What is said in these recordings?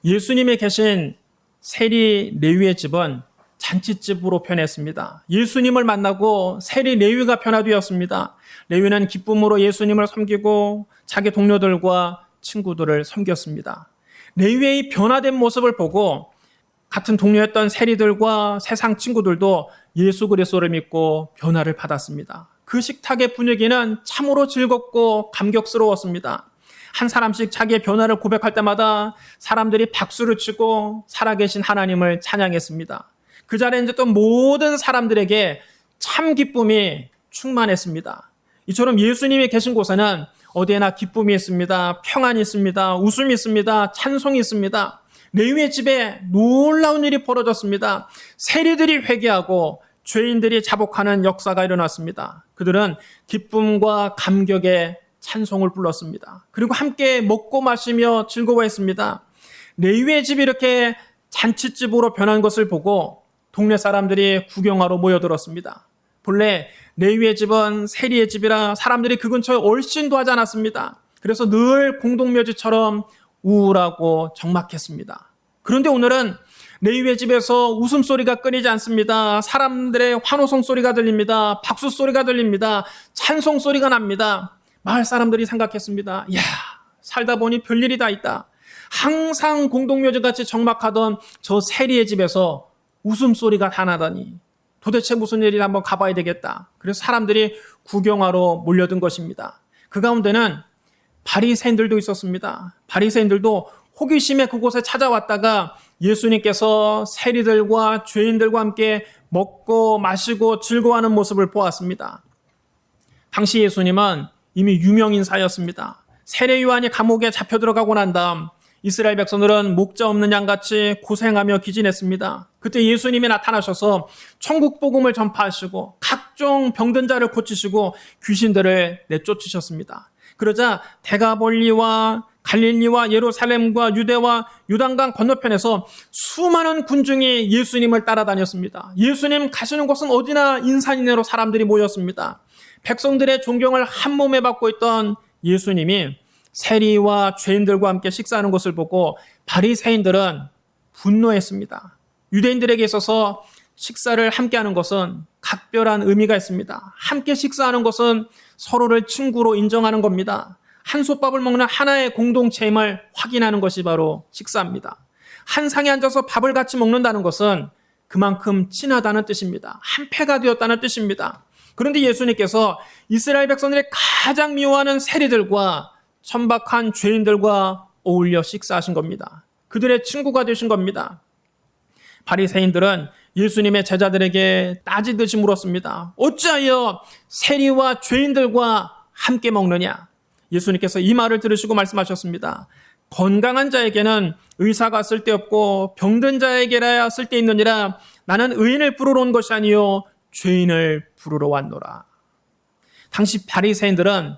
예수님이 계신 세리 레위의 집은 잔치집으로 변했습니다. 예수님을 만나고 세리 레위가 변화되었습니다. 레위는 기쁨으로 예수님을 섬기고 자기 동료들과 친구들을 섬겼습니다. 레위의 변화된 모습을 보고 같은 동료였던 세리들과 세상 친구들도 예수 그리스도를 믿고 변화를 받았습니다. 그 식탁의 분위기는 참으로 즐겁고 감격스러웠습니다. 한 사람씩 자기의 변화를 고백할 때마다 사람들이 박수를 치고 살아계신 하나님을 찬양했습니다. 그 자리에 있던 모든 사람들에게 참 기쁨이 충만했습니다. 이처럼 예수님이 계신 곳에는 어디에나 기쁨이 있습니다. 평안이 있습니다. 웃음이 있습니다. 찬송이 있습니다. 레위의 집에 놀라운 일이 벌어졌습니다. 세리들이 회개하고 죄인들이 자복하는 역사가 일어났습니다. 그들은 기쁨과 감격의 찬송을 불렀습니다. 그리고 함께 먹고 마시며 즐거워했습니다. 레위의 집이 이렇게 잔치집으로 변한 것을 보고 동네 사람들이 구경하러 모여들었습니다. 본래 레위의 집은 세리의 집이라 사람들이 그 근처에 얼씬도 하지 않았습니다. 그래서 늘 공동묘지처럼 우울하고 적막했습니다. 그런데 오늘은 레위의 집에서 웃음소리가 끊이지 않습니다. 사람들의 환호성 소리가 들립니다. 박수 소리가 들립니다. 찬송 소리가 납니다. 마을 사람들이 생각했습니다. 이야, 살다 보니 별일이 다 있다. 항상 공동묘지같이 적막하던 저 세리의 집에서 웃음소리가 다 나다니 도대체 무슨 일이 한번 가봐야 되겠다. 그래서 사람들이 구경하러 몰려든 것입니다. 그 가운데는 바리새인들도 있었습니다. 바리새인들도 호기심에 그곳에 찾아왔다가 예수님께서 세리들과 죄인들과 함께 먹고 마시고 즐거워하는 모습을 보았습니다. 당시 예수님은 이미 유명인사였습니다. 세례 요한이 감옥에 잡혀 들어가고 난 다음 이스라엘 백성들은 목자 없는 양같이 고생하며 기진했습니다. 그때 예수님이 나타나셔서 천국 복음을 전파하시고 각종 병든 자를 고치시고 귀신들을 내쫓으셨습니다. 그러자 데가볼리와 갈릴리와 예루살렘과 유대와 요단강 건너편에서 수많은 군중이 예수님을 따라다녔습니다. 예수님 가시는 곳은 어디나 인산인해로 사람들이 모였습니다. 백성들의 존경을 한 몸에 받고 있던 예수님이 세리와 죄인들과 함께 식사하는 것을 보고 바리새인들은 분노했습니다. 유대인들에게 있어서 식사를 함께하는 것은 각별한 의미가 있습니다. 함께 식사하는 것은 서로를 친구로 인정하는 겁니다. 한 솥밥을 먹는 하나의 공동체임을 확인하는 것이 바로 식사입니다. 한 상에 앉아서 밥을 같이 먹는다는 것은 그만큼 친하다는 뜻입니다. 한 패가 되었다는 뜻입니다. 그런데 예수님께서 이스라엘 백성들이 가장 미워하는 세리들과 천박한 죄인들과 어울려 식사하신 겁니다. 그들의 친구가 되신 겁니다. 바리새인들은 예수님의 제자들에게 따지듯이 물었습니다. 어찌하여 세리와 죄인들과 함께 먹느냐? 예수님께서 이 말을 들으시고 말씀하셨습니다. 건강한 자에게는 의사가 쓸데없고 병든 자에게라야 쓸데있느니라. 나는 의인을 부르러 온 것이 아니요 죄인을 부르러 왔노라. 당시 바리새인들은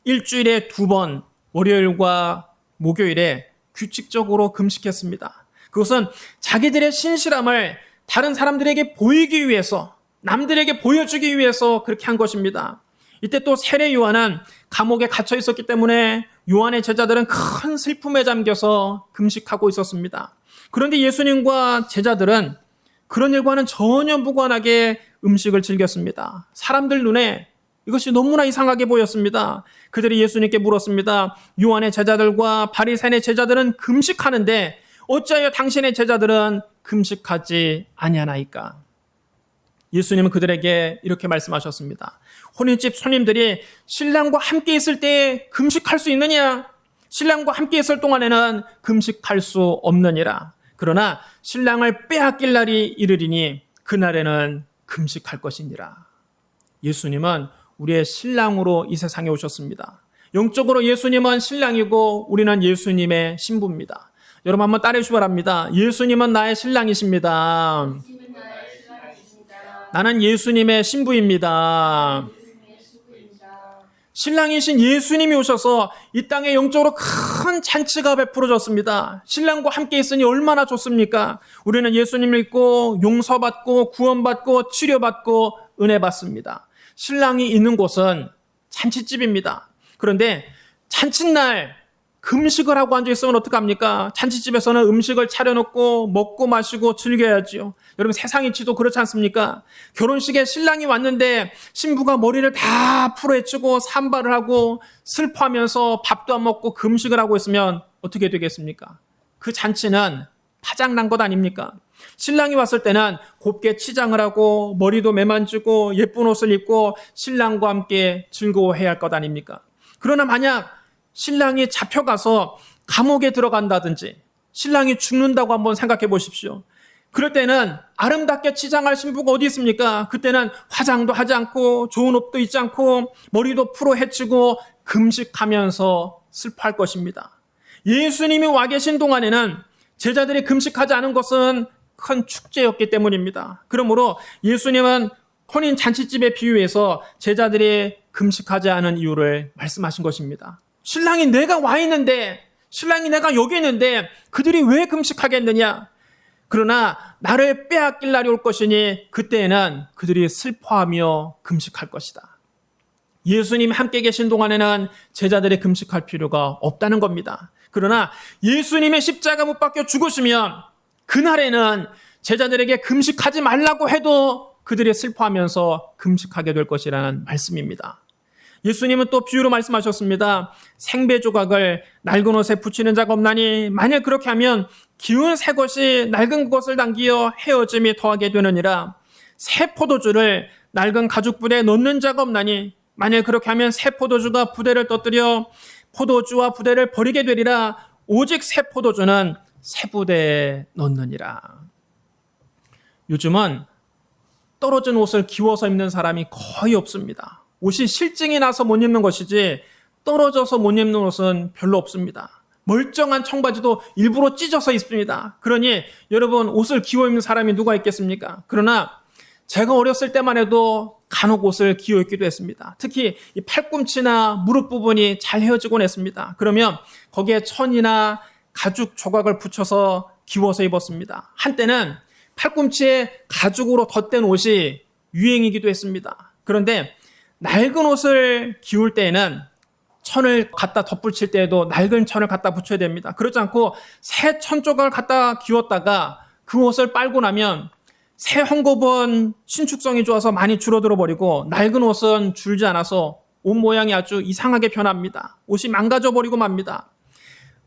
일주일에 2번 월요일과 목요일에 규칙적으로 금식했습니다. 그것은 자기들의 신실함을 다른 사람들에게 보이기 위해서, 남들에게 보여주기 위해서 그렇게 한 것입니다. 이때 또 세례 요한은 감옥에 갇혀 있었기 때문에 요한의 제자들은 큰 슬픔에 잠겨서 금식하고 있었습니다. 그런데 예수님과 제자들은 그런 일과는 전혀 무관하게 음식을 즐겼습니다. 사람들 눈에 이것이 너무나 이상하게 보였습니다. 그들이 예수님께 물었습니다. 요한의 제자들과 바리새인의 제자들은 금식하는데 어찌하여 당신의 제자들은 금식하지 아니하나이까? 예수님은 그들에게 이렇게 말씀하셨습니다. 혼인집 손님들이 신랑과 함께 있을 때 금식할 수 있느냐? 신랑과 함께 있을 동안에는 금식할 수 없느니라. 그러나 신랑을 빼앗길 날이 이르리니 그날에는 금식할 것이니라. 예수님은 우리의 신랑으로 이 세상에 오셨습니다. 영적으로 예수님은 신랑이고 우리는 예수님의 신부입니다. 여러분 한번 따라해 주시기 바랍니다. 예수님은 나의 신랑이십니다. 나는 예수님의 신부입니다. 신랑이신 예수님이 오셔서 이 땅에 영적으로 큰 잔치가 베풀어졌습니다. 신랑과 함께 있으니 얼마나 좋습니까? 우리는 예수님을 믿고 용서받고 구원받고 치료받고 은혜받습니다. 신랑이 있는 곳은 잔치집입니다. 그런데 잔칫날 금식을 하고 앉아있으면 어떡합니까? 잔치집에서는 음식을 차려놓고 먹고 마시고 즐겨야지요. 여러분 세상이치도 그렇지 않습니까? 결혼식에 신랑이 왔는데 신부가 머리를 다 풀어헤치고 산발을 하고 슬퍼하면서 밥도 안 먹고 금식을 하고 있으면 어떻게 되겠습니까? 그 잔치는 파장난 것 아닙니까? 신랑이 왔을 때는 곱게 치장을 하고 머리도 매만지고 예쁜 옷을 입고 신랑과 함께 즐거워해야 할 것 아닙니까? 그러나 만약 신랑이 잡혀가서 감옥에 들어간다든지 신랑이 죽는다고 한번 생각해 보십시오. 그럴 때는 아름답게 치장할 신부가 어디 있습니까? 그때는 화장도 하지 않고 좋은 옷도 입지 않고 머리도 풀어 헤치고 금식하면서 슬퍼할 것입니다. 예수님이 와 계신 동안에는 제자들이 금식하지 않은 것은 큰 축제였기 때문입니다. 그러므로 예수님은 혼인 잔치집에 비유해서 제자들이 금식하지 않은 이유를 말씀하신 것입니다. 신랑이 내가 와 있는데, 신랑이 내가 여기 있는데 그들이 왜 금식하겠느냐? 그러나 나를 빼앗길 날이 올 것이니 그때에는 그들이 슬퍼하며 금식할 것이다. 예수님이 함께 계신 동안에는 제자들이 금식할 필요가 없다는 겁니다. 그러나 예수님의 십자가 못 박혀 죽으시면 그날에는 제자들에게 금식하지 말라고 해도 그들이 슬퍼하면서 금식하게 될 것이라는 말씀입니다. 예수님은 또 비유로 말씀하셨습니다. 생배 조각을 낡은 옷에 붙이는 자가 없나니 만약 그렇게 하면 기운 새 것이 낡은 것을 당기어 헤어짐이 더하게 되느니라. 새 포도주를 낡은 가죽부대에 넣는 자가 없나니 만약 그렇게 하면 새 포도주가 부대를 떠뜨려 포도주와 부대를 버리게 되리라. 오직 새 포도주는 새 부대에 넣느니라. 요즘은 떨어진 옷을 기워서 입는 사람이 거의 없습니다. 옷이 실증이 나서 못 입는 것이지 떨어져서 못 입는 옷은 별로 없습니다. 멀쩡한 청바지도 일부러 찢어서 입습니다. 그러니 여러분 옷을 기워 입는 사람이 누가 있겠습니까? 그러나 제가 어렸을 때만 해도 간혹 옷을 기워 입기도 했습니다. 특히 이 팔꿈치나 무릎 부분이 잘 헤어지곤 했습니다. 그러면 거기에 천이나 가죽 조각을 붙여서 기워서 입었습니다. 한때는 팔꿈치에 가죽으로 덧댄 옷이 유행이기도 했습니다. 그런데 낡은 옷을 기울 때에는 천을 갖다 덧붙일 때에도 낡은 천을 갖다 붙여야 됩니다. 그렇지 않고 새 천 조각을 갖다 기웠다가 그 옷을 빨고 나면 새 헝겊은 신축성이 좋아서 많이 줄어들어 버리고 낡은 옷은 줄지 않아서 옷 모양이 아주 이상하게 변합니다. 옷이 망가져 버리고 맙니다.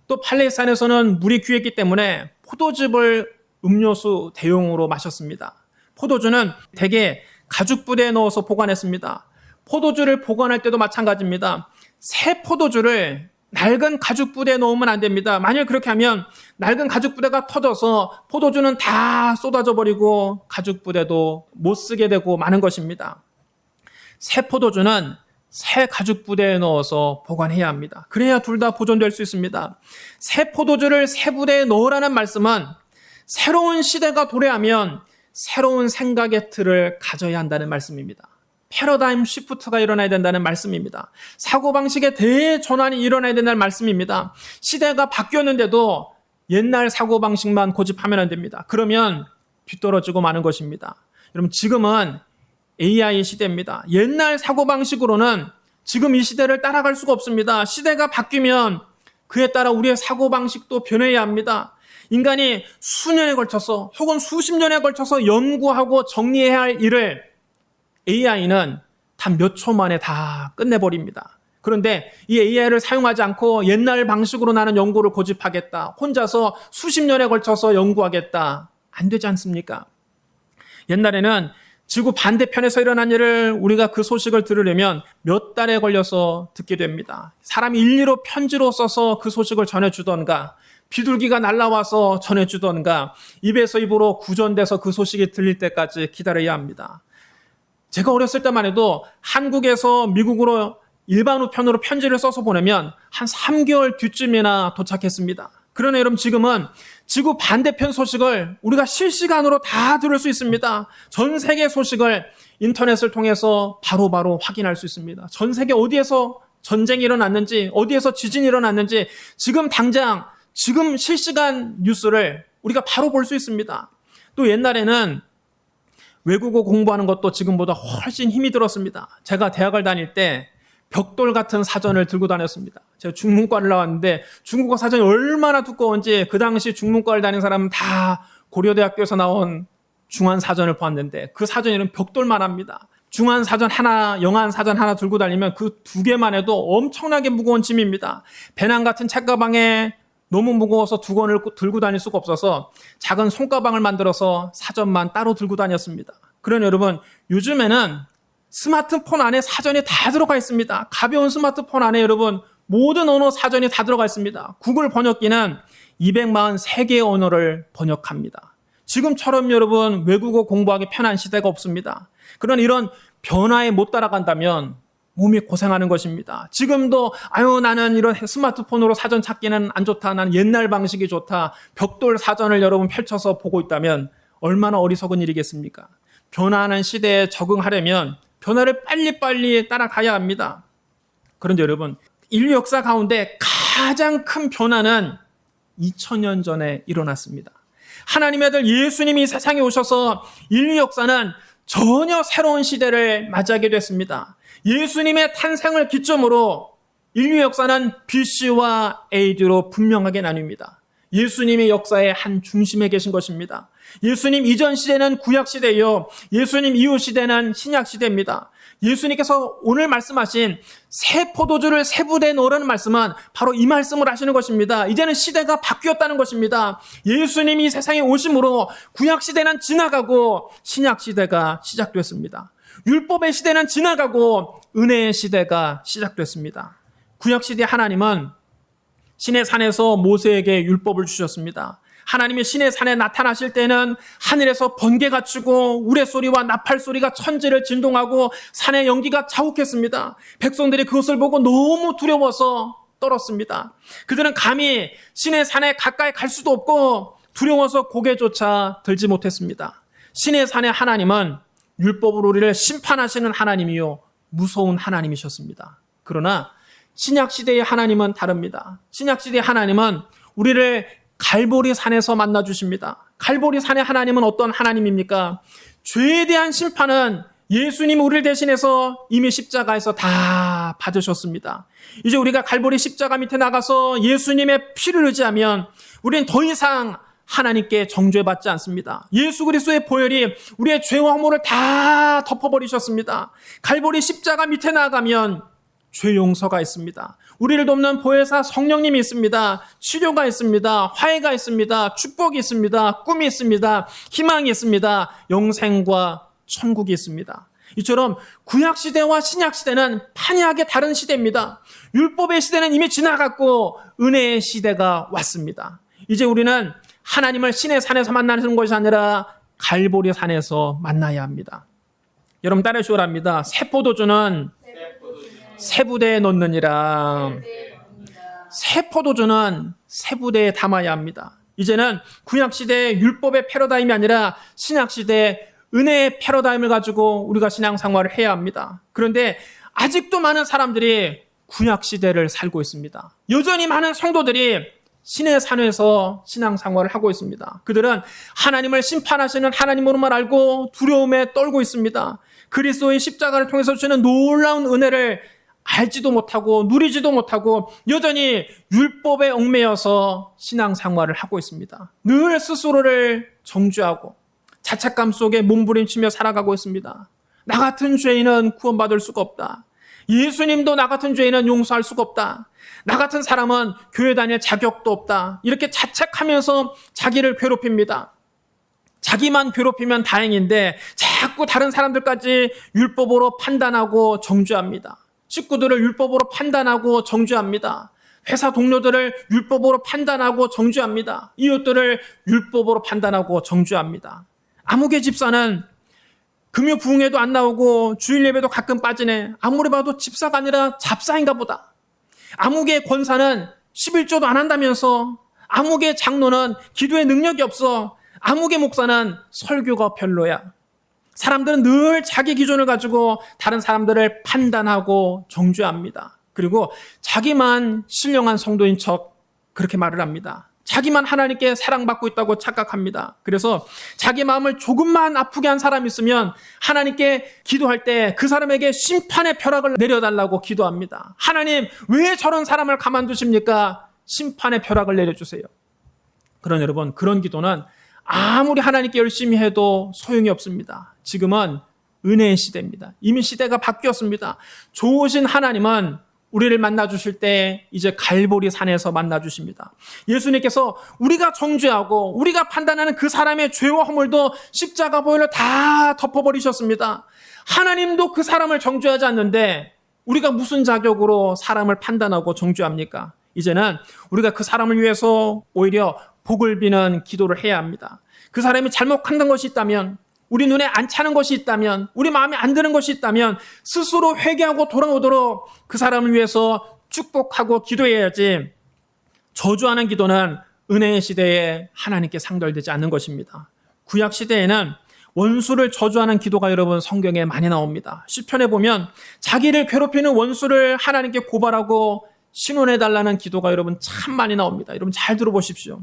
또 팔레스타인에서는 물이 귀했기 때문에 포도즙을 음료수 대용으로 마셨습니다. 포도주는 대개 가죽 부대에 넣어서 보관했습니다. 포도주를 보관할 때도 마찬가지입니다. 새 포도주를 낡은 가죽 부대에 넣으면 안 됩니다. 만약 그렇게 하면 낡은 가죽 부대가 터져서 포도주는 다 쏟아져 버리고 가죽 부대도 못 쓰게 되고 마는 것입니다. 새 포도주는 새 가죽 부대에 넣어서 보관해야 합니다. 그래야 둘 다 보존될 수 있습니다. 새 포도주를 새 부대에 넣으라는 말씀은 새로운 시대가 도래하면 새로운 생각의 틀을 가져야 한다는 말씀입니다. 패러다임 시프트가 일어나야 된다는 말씀입니다. 사고방식의 대전환이 일어나야 된다는 말씀입니다. 시대가 바뀌었는데도 옛날 사고방식만 고집하면 안 됩니다. 그러면 뒤떨어지고 마는 것입니다. 여러분 지금은 AI 시대입니다. 옛날 사고방식으로는 지금 이 시대를 따라갈 수가 없습니다. 시대가 바뀌면 그에 따라 우리의 사고방식도 변해야 합니다. 인간이 수년에 걸쳐서 혹은 수십 년에 걸쳐서 연구하고 정리해야 할 일을 AI는 단 몇 초 만에 다 끝내버립니다. 그런데 이 AI를 사용하지 않고 옛날 방식으로 나는 연구를 고집하겠다. 혼자서 수십 년에 걸쳐서 연구하겠다. 안 되지 않습니까? 옛날에는 지구 반대편에서 일어난 일을 우리가 그 소식을 들으려면 몇 달에 걸려서 듣게 됩니다. 사람이 일리로 편지로 써서 그 소식을 전해주던가 비둘기가 날아와서 전해주던가 입에서 입으로 구전돼서 그 소식이 들릴 때까지 기다려야 합니다. 제가 어렸을 때만 해도 한국에서 미국으로 일반 우편으로 편지를 써서 보내면 한 3개월 뒤쯤이나 도착했습니다. 그러나 여러분 지금은 지구 반대편 소식을 우리가 실시간으로 다 들을 수 있습니다. 전 세계 소식을 인터넷을 통해서 바로바로 확인할 수 있습니다. 전 세계 어디에서 전쟁이 일어났는지 어디에서 지진이 일어났는지 지금 당장 지금 실시간 뉴스를 우리가 바로 볼 수 있습니다. 또 옛날에는 외국어 공부하는 것도 지금보다 훨씬 힘이 들었습니다. 제가 대학을 다닐 때 벽돌 같은 사전을 들고 다녔습니다. 제가 중문과를 나왔는데 중국어 사전이 얼마나 두꺼운지 그 당시 중문과를 다닌 사람은 다 고려대학교에서 나온 중한사전을 보았는데 그 사전에는 벽돌만 합니다. 중한사전 하나, 영한사전 하나 들고 다니면 그 두 개만 해도 엄청나게 무거운 짐입니다. 배낭 같은 책가방에 너무 무거워서 두 권을 들고 다닐 수가 없어서 작은 손가방을 만들어서 사전만 따로 들고 다녔습니다. 그러니 여러분, 요즘에는 스마트폰 안에 사전이 다 들어가 있습니다. 가벼운 스마트폰 안에 여러분 모든 언어 사전이 다 들어가 있습니다. 구글 번역기는 243개의 언어를 번역합니다. 지금처럼 여러분 외국어 공부하기 편한 시대가 없습니다. 그런 이런 변화에 못 따라간다면 몸이 고생하는 것입니다. 지금도 나는 이런 스마트폰으로 사전 찾기는 안 좋다. 나는 옛날 방식이 좋다. 벽돌 사전을 여러분 펼쳐서 보고 있다면 얼마나 어리석은 일이겠습니까? 변화하는 시대에 적응하려면 변화를 빨리빨리 따라가야 합니다. 그런데 여러분, 인류 역사 가운데 가장 큰 변화는 2000년 전에 일어났습니다. 하나님의 아들 예수님이 세상에 오셔서 인류 역사는 전혀 새로운 시대를 맞이하게 됐습니다. 예수님의 탄생을 기점으로 인류 역사는 BC와 AD로 분명하게 나뉩니다. 예수님의 역사의 한 중심에 계신 것입니다. 예수님 이전 시대는 구약 시대요. 예수님 이후 시대는 신약 시대입니다. 예수님께서 오늘 말씀하신 새 포도주를 새 부대에 넣으라는 말씀은 바로 이 말씀을 하시는 것입니다. 이제는 시대가 바뀌었다는 것입니다. 예수님이 세상에 오심으로 구약 시대는 지나가고 신약 시대가 시작됐습니다. 율법의 시대는 지나가고 은혜의 시대가 시작됐습니다. 구약 시대 하나님은 신의 산에서 모세에게 율법을 주셨습니다. 하나님이 신의 산에 나타나실 때는 하늘에서 번개가 치고 우레소리와 나팔소리가 천지를 진동하고 산의 연기가 자욱했습니다. 백성들이 그것을 보고 너무 두려워서 떨었습니다. 그들은 감히 신의 산에 가까이 갈 수도 없고 두려워서 고개조차 들지 못했습니다. 신의 산의 하나님은 율법으로 우리를 심판하시는 하나님이요 무서운 하나님이셨습니다. 그러나 신약시대의 하나님은 다릅니다. 신약시대의 하나님은 우리를 갈보리 산에서 만나주십니다. 갈보리 산의 하나님은 어떤 하나님입니까? 죄에 대한 심판은 예수님 우리를 대신해서 이미 십자가에서 다 받으셨습니다. 이제 우리가 갈보리 십자가 밑에 나가서 예수님의 피를 의지하면 우리는 더 이상 하나님께 정죄받지 않습니다. 예수 그리스도의 보혈이 우리의 죄와 허물을 다 덮어버리셨습니다. 갈보리 십자가 밑에 나가면 죄 용서가 있습니다. 우리를 돕는 보혜사 성령님이 있습니다. 치료가 있습니다. 화해가 있습니다. 축복이 있습니다. 꿈이 있습니다. 희망이 있습니다. 영생과 천국이 있습니다. 이처럼 구약시대와 신약시대는 판이하게 다른 시대입니다. 율법의 시대는 이미 지나갔고 은혜의 시대가 왔습니다. 이제 우리는 하나님을 신의 산에서 만나는 것이 아니라 갈보리 산에서 만나야 합니다. 여러분 따라 주오랍니다. 새 포도주는 새 부대에 넣느니라. 새 포도주는 새 부대에 담아야 합니다. 이제는 구약시대의 율법의 패러다임이 아니라 신약시대의 은혜의 패러다임을 가지고 우리가 신앙생활을 해야 합니다. 그런데 아직도 많은 사람들이 구약시대를 살고 있습니다. 여전히 많은 성도들이 신의 산에서 신앙생활을 하고 있습니다. 그들은 하나님을 심판하시는 하나님으로만 알고 두려움에 떨고 있습니다. 그리스도의 십자가를 통해서 주시는 놀라운 은혜를 알지도 못하고 누리지도 못하고 여전히 율법에 얽매여서 신앙생활을 하고 있습니다. 늘 스스로를 정죄하고 자책감 속에 몸부림치며 살아가고 있습니다. 나 같은 죄인은 구원받을 수가 없다. 예수님도 나 같은 죄인은 용서할 수가 없다. 나 같은 사람은 교회 다닐 자격도 없다. 이렇게 자책하면서 자기를 괴롭힙니다. 자기만 괴롭히면 다행인데 자꾸 다른 사람들까지 율법으로 판단하고 정죄합니다. 식구들을 율법으로 판단하고 정죄합니다. 회사 동료들을 율법으로 판단하고 정죄합니다. 이웃들을 율법으로 판단하고 정죄합니다. 아무개 집사는 금요 부흥회도 안 나오고 주일 예배도 가끔 빠지네. 아무리 봐도 집사가 아니라 잡사인가 보다. 아무개 권사는 11조도 안 한다면서. 아무개 장로는 기도에 능력이 없어. 아무개 목사는 설교가 별로야. 사람들은 늘 자기 기준을 가지고 다른 사람들을 판단하고 정죄합니다. 그리고 자기만 신령한 성도인 척 그렇게 말을 합니다. 자기만 하나님께 사랑받고 있다고 착각합니다. 그래서 자기 마음을 조금만 아프게 한 사람이 있으면 하나님께 기도할 때 그 사람에게 심판의 벼락을 내려달라고 기도합니다. 하나님, 왜 저런 사람을 가만두십니까? 심판의 벼락을 내려주세요. 그런 여러분, 그런 기도는 아무리 하나님께 열심히 해도 소용이 없습니다. 지금은 은혜의 시대입니다. 이미 시대가 바뀌었습니다. 좋으신 하나님은 우리를 만나주실 때 이제 갈보리 산에서 만나주십니다. 예수님께서 우리가 정죄하고 우리가 판단하는 그 사람의 죄와 허물도 십자가 보혈로 다 덮어버리셨습니다. 하나님도 그 사람을 정죄하지 않는데 우리가 무슨 자격으로 사람을 판단하고 정죄합니까? 이제는 우리가 그 사람을 위해서 오히려 복을 비는 기도를 해야 합니다. 그 사람이 잘못한 것이 있다면, 우리 눈에 안 차는 것이 있다면, 우리 마음에 안 드는 것이 있다면 스스로 회개하고 돌아오도록 그 사람을 위해서 축복하고 기도해야지, 저주하는 기도는 은혜의 시대에 하나님께 상달되지 않는 것입니다. 구약 시대에는 원수를 저주하는 기도가 여러분 성경에 많이 나옵니다. 시편에 보면 자기를 괴롭히는 원수를 하나님께 고발하고 신원해달라는 기도가 여러분 참 많이 나옵니다. 여러분 잘 들어보십시오.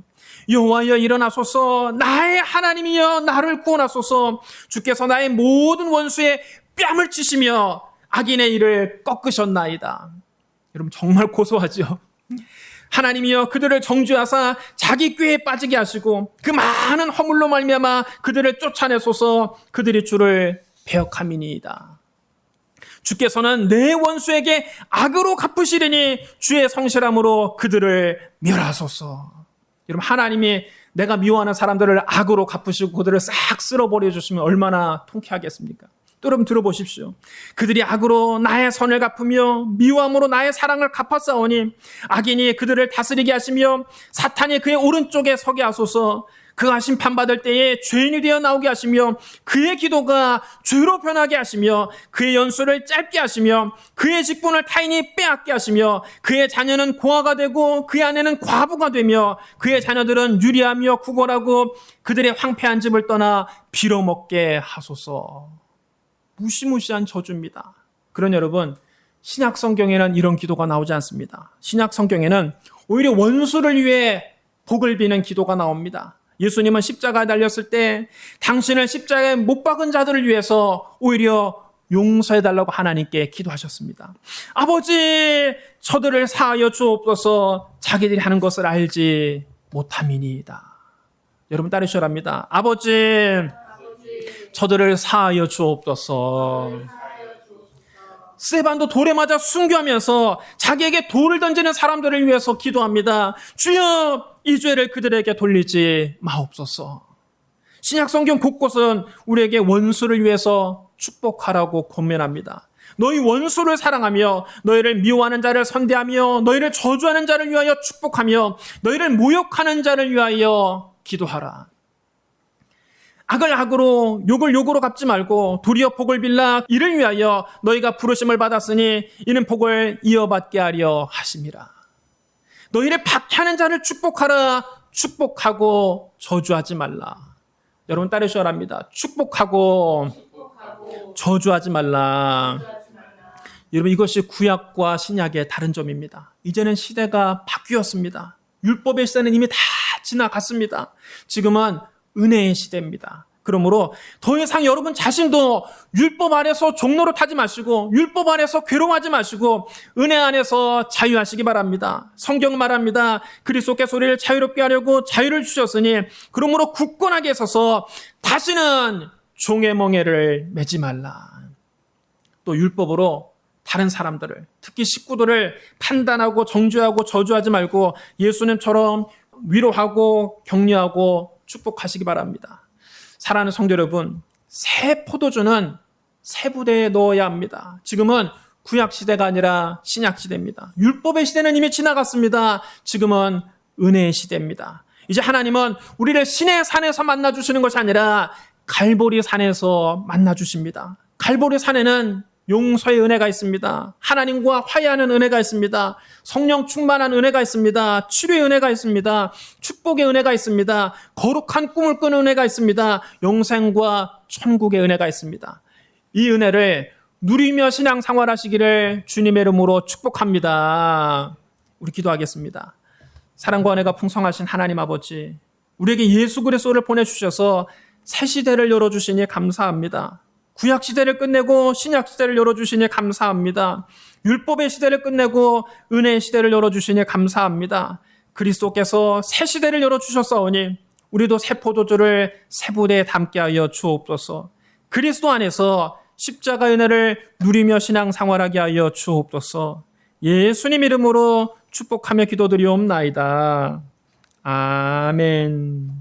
여호와여 일어나소서, 나의 하나님이여 나를 구원하소서. 주께서 나의 모든 원수의 뺨을 치시며 악인의 일을 꺾으셨나이다. 여러분 정말 고소하죠. 하나님이여 그들을 정죄하사 자기 꾀에 빠지게 하시고 그 많은 허물로 말미암아 그들을 쫓아내소서. 그들이 주를 배역함이니이다. 주께서는 내 원수에게 악으로 갚으시리니 주의 성실함으로 그들을 멸하소서. 여러분 하나님이 내가 미워하는 사람들을 악으로 갚으시고 그들을 싹 쓸어버려 주시면 얼마나 통쾌하겠습니까? 또 여러분 들어보십시오. 그들이 악으로 나의 선을 갚으며 미워함으로 나의 사랑을 갚았사오니 악인이 그들을 다스리게 하시며 사탄이 그의 오른쪽에 서게 하소서. 그가 심판받을 때에 죄인이 되어 나오게 하시며 그의 기도가 죄로 변하게 하시며 그의 연수를 짧게 하시며 그의 직분을 타인이 빼앗게 하시며 그의 자녀는 고아가 되고 그의 아내는 과부가 되며 그의 자녀들은 유리하며 구걸하고 그들의 황폐한 집을 떠나 빌어먹게 하소서. 무시무시한 저주입니다. 그런 여러분, 신약 성경에는 이런 기도가 나오지 않습니다. 신약 성경에는 오히려 원수를 위해 복을 비는 기도가 나옵니다. 예수님은 십자가에 달렸을 때 당신을 십자가에 못 박은 자들을 위해서 오히려 용서해달라고 하나님께 기도하셨습니다. 아버지, 저들을 사하여 주옵소서. 자기들이 하는 것을 알지 못함이니이다. 여러분 따르셔랍니다. 아버지, 저들을 사하여 주옵소서. 스데반도 돌에 맞아 순교하면서 자기에게 돌을 던지는 사람들을 위해서 기도합니다. 주여, 이 죄를 그들에게 돌리지 마옵소서. 신약 성경 곳곳은 우리에게 원수를 위해서 축복하라고 권면합니다. 너희 원수를 사랑하며 너희를 미워하는 자를 선대하며 너희를 저주하는 자를 위하여 축복하며 너희를 모욕하는 자를 위하여 기도하라. 악을 악으로 욕을 욕으로 갚지 말고 도리어 복을 빌라 이를 위하여 너희가 부르심을 받았으니 이는 복을 이어받게 하려 하심이라. 너희를 박해하는 자를 축복하라. 축복하고 저주하지 말라. 여러분 따르셔야 합니다. 축복하고 저주하지 말라. 여러분 이것이 구약과 신약의 다른 점입니다. 이제는 시대가 바뀌었습니다. 율법의 시대는 이미 다 지나갔습니다. 지금은 은혜의 시대입니다. 그러므로 더 이상 여러분 자신도 율법 아래서 종로를 타지 마시고 율법 아래서 괴로워하지 마시고 은혜 안에서 자유하시기 바랍니다. 성경 말합니다. 그리스도께서 우리를 자유롭게 하려고 자유를 주셨으니 그러므로 굳건하게 서서 다시는 종의 멍에를 매지 말라. 또 율법으로 다른 사람들을, 특히 식구들을 판단하고 정죄하고 저주하지 말고 예수님처럼 위로하고 격려하고 축복하시기 바랍니다. 사랑하는 성도 여러분, 새 포도주는 새 부대에 넣어야 합니다. 지금은 구약 시대가 아니라 신약 시대입니다. 율법의 시대는 이미 지나갔습니다. 지금은 은혜의 시대입니다. 이제 하나님은 우리를 신의 산에서 만나주시는 것이 아니라 갈보리 산에서 만나주십니다. 갈보리 산에는 용서의 은혜가 있습니다. 하나님과 화해하는 은혜가 있습니다. 성령 충만한 은혜가 있습니다. 치료의 은혜가 있습니다. 축복의 은혜가 있습니다. 거룩한 꿈을 꾸는 은혜가 있습니다. 영생과 천국의 은혜가 있습니다. 이 은혜를 누리며 신앙생활하시기를 주님의 이름으로 축복합니다. 우리 기도하겠습니다. 사랑과 은혜가 풍성하신 하나님 아버지, 우리에게 예수 그리스도를 보내주셔서 새 시대를 열어주시니 감사합니다. 구약 시대를 끝내고 신약 시대를 열어주시니 감사합니다. 율법의 시대를 끝내고 은혜의 시대를 열어주시니 감사합니다. 그리스도께서 새 시대를 열어주셨사오니 우리도 새 포도주를 새 부대에 담게 하여 주옵소서. 그리스도 안에서 십자가의 은혜를 누리며 신앙생활하게 하여 주옵소서. 예수님 이름으로 축복하며 기도드리옵나이다. 아멘.